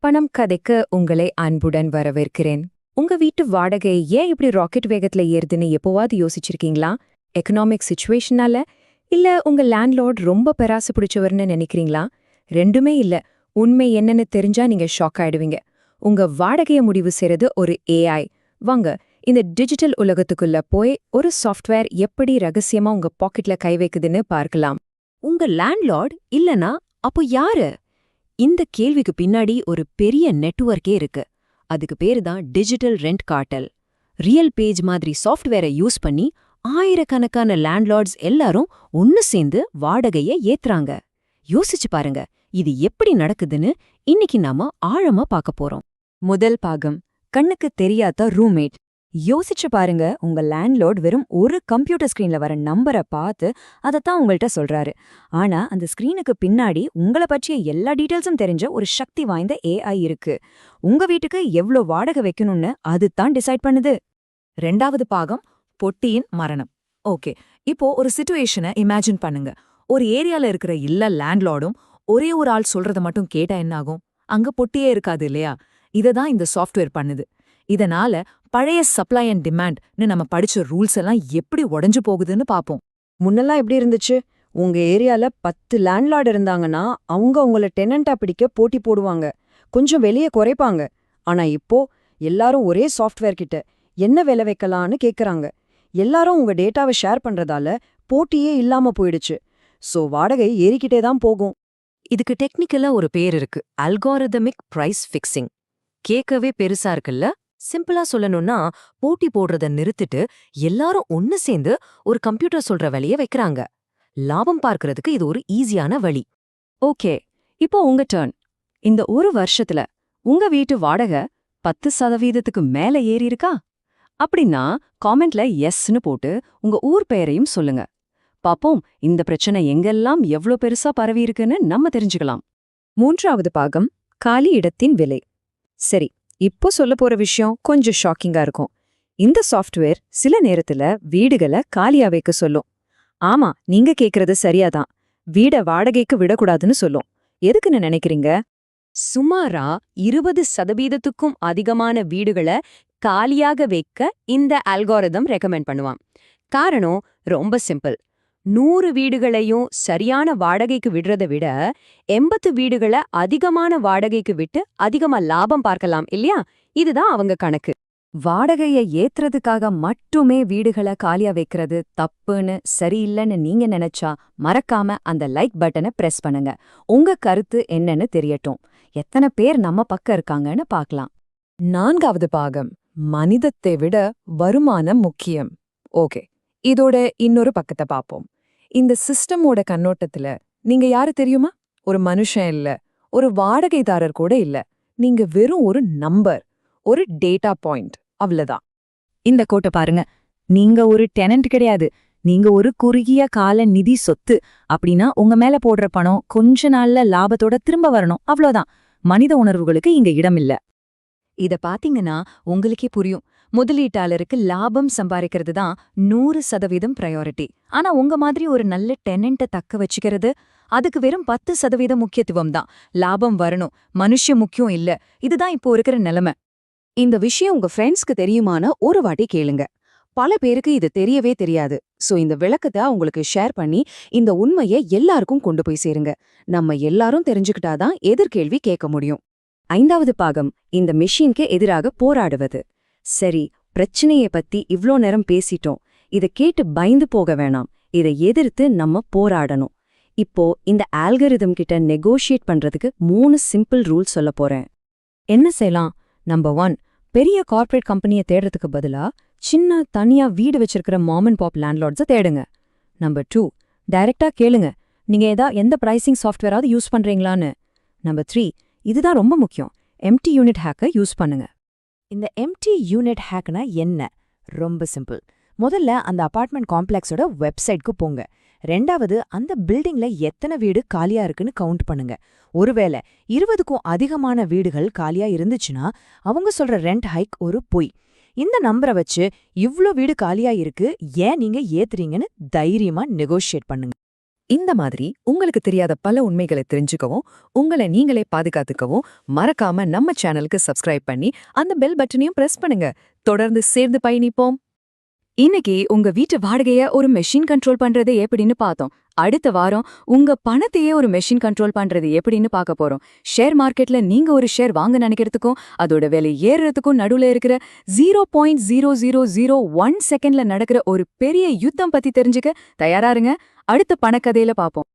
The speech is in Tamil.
பணம் கதைக்க உங்களை அன்புடன் வரவேற்கிறேன். உங்க வீட்டு வாடகை ஏன் இப்படி ராக்கெட் வேகத்துல ஏறுதுன்னு எப்போவாது யோசிச்சிருக்கீங்களா? எக்கனாமிக் சிச்சுவேஷனால, இல்ல உங்க லேண்ட்லார்ட் ரொம்ப பெராசு பிடிச்சவர்னு நினைக்கிறீங்களா? ரெண்டுமே இல்ல. உண்மை என்னன்னு தெரிஞ்சா நீங்க ஷாக் ஆயிடுவீங்க. உங்க வாடகைய முடிவு செய்றது ஒரு ஏஐ. வாங்க, இந்த டிஜிட்டல் உலகத்துக்குள்ள போய் ஒரு சாஃப்ட்வேர் எப்படி ரகசியமா உங்க பாக்கெட்ல கை வைக்குதுன்னு பார்க்கலாம். உங்க லேண்ட்லார்ட் இல்லனா அப்போ யாரு? இந்த கேள்விக்கு பின்னாடி ஒரு பெரிய நெட்வொர்க்கே இருக்கு. அதுக்கு பேரு தான் digital rent cartel. Real page மாதிரி சாஃப்ட்வேரை யூஸ் பண்ணி ஆயிரக்கணக்கான லேண்ட்லார்ட்ஸ் எல்லாரும் ஒன்னு சேர்ந்து வாடகைய ஏத்துறாங்க. யோசிச்சு பாருங்க, இது எப்படி நடக்குதுன்னு இன்னைக்கு நாம ஆழமா பார்க்க போறோம். முதல் பாகம், கண்ணுக்கு தெரியாத ரூம்மேட். யோசிச்சு பாருங்க, உங்க லேண்ட்லோர்ட் வெறும் ஒரு கம்ப்யூட்டர் ஸ்கிரீன்ல வர நம்பரை பார்த்து அதைத்தான் உங்கள்கிட்ட சொல்றாரு. ஆனா அந்த ஸ்கிரீனுக்கு பின்னாடி உங்களை பற்றிய எல்லா டீட்டெயில்ஸும் தெரிஞ்ச ஒரு சக்தி வாய்ந்த ஏஐ இருக்கு. உங்க வீட்டுக்கு எவ்ளோ வாடகை வைக்கணும்னு அதுதான் டிசைட் பண்ணுது. ரெண்டாவது பாகம், பொட்டியின் மரணம். ஓகே, இப்போ ஒரு சிச்சுவேஷனை இமேஜின் பண்ணுங்க. ஒரு ஏரியால இருக்கிற எல்லா லேண்ட்லார்டும் ஒரே ஒரு ஆள் சொல்றத மட்டும் கேட்டா என்ன ஆகும்? அங்க பொட்டியே இருக்காது இல்லையா? இததான் இந்த சாஃப்ட்வேர் பண்ணுது. இதனால பழைய சப்ளை அண்ட் டிமாண்ட்னு நம்ம படிச்ச ரூல்ஸ் எல்லாம் எப்படி உடைஞ்சு போகுதுன்னு பாப்போம். முன்னெல்லாம் எப்படி இருந்துச்சு? உங்க ஏரியால 10 லேண்ட்லார்டு இருந்தாங்கன்னா அவங்க உங்களை டெனண்டா பிடிக்க போட்டி போடுவாங்க, கொஞ்சம் வெளியே குறைப்பாங்க. ஆனா இப்போ எல்லாரும் ஒரே சாஃப்ட்வேர் கிட்ட என்ன விலை வைக்கலான்னு கேக்குறாங்க. எல்லாரும் உங்க டேட்டாவை ஷேர் பண்றதால போட்டியே இல்லாம போயிடுச்சு. சோ வாடகை ஏறிக்கிட்டே தான் போகும். இதுக்கு டெக்னிக்கலா ஒரு பேர் இருக்கு, அல்காரிதமிக் பிரைஸ் ஃபிக்சிங். கேட்கவே பெருசா இருக்குல்ல? சிம்பிளா சொல்லணும்னா, போட்டி போடுறத நிறுத்திட்டு எல்லாரும் ஒன்னு சேர்ந்து ஒரு கம்ப்யூட்டர் சொல்ற விலைய வைக்கிறாங்க. லாபம் பார்க்கறதுக்கு இது ஒரு ஈஸியான வழி. ஓகே, இப்போ உங்க டர்ன். இந்த ஒரு வருஷத்துல உங்க வீட்டு வாடகை 10% மேல ஏறி இருக்கா? அப்படின்னா காமெண்ட்ல எஸ்ன்னு போட்டு உங்க ஊர் பெயரையும் சொல்லுங்க. பாப்போம், இந்த பிரச்சனை எங்கெல்லாம் எவ்ளோ பெருசா பரவி இருக்குன்னு நம்ம தெரிஞ்சுக்கலாம். மூன்றாவது பாகம், காலி இடத்தின் விலை. சரி, இப்போ சொல்ல போற விஷயம் கொஞ்சம் ஷாக்கிங்கா இருக்கும். இந்த சாஃப்ட்வேர் சில நேரத்துல வீடுகளை காலியா வைக்க சொல்லும். ஆமா, நீங்க கேக்குறது சரியாதான். வீட வாடகைக்கு விடக்கூடாதுன்னு சொல்லும். எதுக்குன்னு நினைக்கிறீங்க? சுமாரா 20%க்கும் அதிகமான வீடுகளை காலியாக வைக்க இந்த அல்காரிதம் ரெக்கமெண்ட் பண்ணுவான். காரணம் ரொம்ப சிம்பிள். 100 வீடுகளையும் சரியான வாடகைக்கு விடுறதை விட 80 வீடுகளை அதிகமான வாடகைக்கு விட்டு அதிகமா லாபம் பார்க்கலாம் இல்லையா? இதுதான் அவங்க கணக்கு. வாடகையை ஏத்துறதுக்காக மட்டுமே வீடுகளை காலியா வைக்கிறது தப்புன்னு, சரியில்லைன்னு நீங்க நினைச்சா மறக்காம அந்த லைக் பட்டனை பிரஸ் பண்ணுங்க. உங்க கருத்து என்னன்னு தெரியட்டும். எத்தனை பேர் நம்ம பக்கம் இருக்காங்கன்னு பார்க்கலாம். நான்காவது பாகம், மனிதத்தை விட வருமானம் முக்கியம். ஓகே, இதோட இன்னொரு பக்கத்தை பார்ப்போம். இந்த சிஸ்டமோட கண்ணோட்டத்துல நீங்க யாரு தெரியுமா? ஒரு மனுஷன் இல்ல, ஒரு வாடகைதாரர் கூட இல்ல. நீங்க வெறும் ஒரு நம்பர், ஒரு டேட்டா பாயிண்ட், அவ்வளவுதான். இந்த கோட்டை பாருங்க. நீங்க ஒரு டெனன்ட் கிடையாது, நீங்க ஒரு குறுகிய கால நிதி சொத்து. அப்படின்னா உங்க மேல போடுற பணம் கொஞ்ச நாள்ல லாபத்தோட திரும்ப வரணும், அவ்வளவுதான். மனித உணர்வுகளுக்கு இங்க இடம் இல்ல. இத பாத்தீங்கன்னா உங்களுக்கே புரியும். முதலீட்டாளருக்கு லாபம் சம்பாதிக்கிறது தான் 100% ப்ரையாரிட்டி. ஆனா உங்க மாதிரி ஒரு நல்ல டெனண்ட்டை தக்க வச்சுக்கிறது, அதுக்கு வெறும் 10% முக்கியத்துவம் தான். லாபம் வரணும், மனுஷன் முக்கியம் இல்ல. இதுதான் இப்போ இருக்கிற நிலைமை. இந்த விஷயம் உங்க ஃப்ரெண்ட்ஸ்க்கு தெரியுமான்னு ஒரு வாட்டி கேளுங்க. பல பேருக்கு இது தெரியவே தெரியாது. சோ இந்த விளக்கத்தை உங்களுக்கு ஷேர் பண்ணி இந்த உண்மையை எல்லாருக்கும் கொண்டு போய் சேருங்க. நம்ம எல்லாரும் தெரிஞ்சுக்கிட்டாதான் எதிர்கேள்வி கேட்க முடியும். ஐந்தாவது பாகம், இந்த மெஷின்க்கு எதிராக போராடுவது. சரி, பிரச்சனையை பத்தி இவ்ளோ நேரம் பேசிட்டோம். இதை கேட்டு பயந்து போக வேணாம். இதை எதிர்த்து நம்ம போராடணும். இப்போ இந்த ஆல்கரிதம் கிட்ட நெகோஷியேட் பண்றதுக்கு 3 சிம்பிள் ரூல்ஸ் சொல்ல போறேன். என்ன செய்யலாம்? நம்பர் 1, பெரிய கார்ப்பரேட் கம்பெனியை தேடுறதுக்கு பதிலா சின்ன தனியா வீடு வச்சிருக்கிற மாம் அண்ட் பாப் லேண்ட்லார்ட்ஸை தேடுங்க. நம்பர் 2, டைரக்டா கேளுங்க, நீங்க எந்த பிரைசிங் சாஃப்ட்வேராவது யூஸ் பண்றீங்களான்னு. நம்பர் 3, இதுதான் ரொம்ப முக்கியம், எம்டி யூனிட் ஹேக்கை யூஸ் பண்ணுங்க. இந்த எம்டி யூனிட் ஹேக்னா என்ன? ரொம்ப சிம்பிள். முதல்ல அந்த அபார்ட்மெண்ட் காம்ப்ளெக்ஸோட வெப்சைட்க்கு போங்க. ரெண்டாவது, அந்த பில்டிங்ல எத்தனை வீடு காலியா இருக்குன்னு கவுண்ட் பண்ணுங்க. ஒருவேளை 20க்கும் அதிகமான வீடுகள் காலியா இருந்துச்சுன்னா அவங்க சொல்ற ரெண்ட் ஹைக் ஒரு பொய். இந்த நம்பரை வச்சு இவ்ளோ வீடு காலியா இருக்கு, ஏன் நீங்க ஏத்துறீங்கன்னு தைரியமா நெகோஷியேட் பண்ணுங்க. இந்த மாதிரி உங்களுக்கு தெரியாத பல உண்மைகளை தெரிஞ்சுக்கவும் உங்களை நீங்களே பாதுகாத்துக்கவும் மறக்காம நம்ம சேனலுக்கு சப்ஸ்கிரைப் பண்ணி அந்த பெல் பட்டனையும் பிரஸ் பண்ணுங்க. தொடர்ந்து சேர்ந்து பயணிப்போம். இன்னைக்கு உங்க வீட்டு வாடகைய ஒரு மெஷின் கண்ட்ரோல் பண்றது எப்படின்னு பார்த்தோம். அடுத்த வாரம் உங்க பணத்தையே ஒரு மெஷின் கண்ட்ரோல் பண்றது எப்படின்னு பார்க்க போறோம். ஷேர் மார்க்கெட்ல நீங்க ஒரு ஷேர் வாங்க நினைக்கிறதுக்கும் அதோட விலை ஏறுறதுக்கும் நடுவுல இருக்கிற 0.0001 செகண்ட்ல நடக்கிற ஒரு பெரிய யுத்தம் பத்தி தெரிஞ்சுக்க தயாரா இருங்க. அடுத்த பணக்கதையில பார்ப்போம்.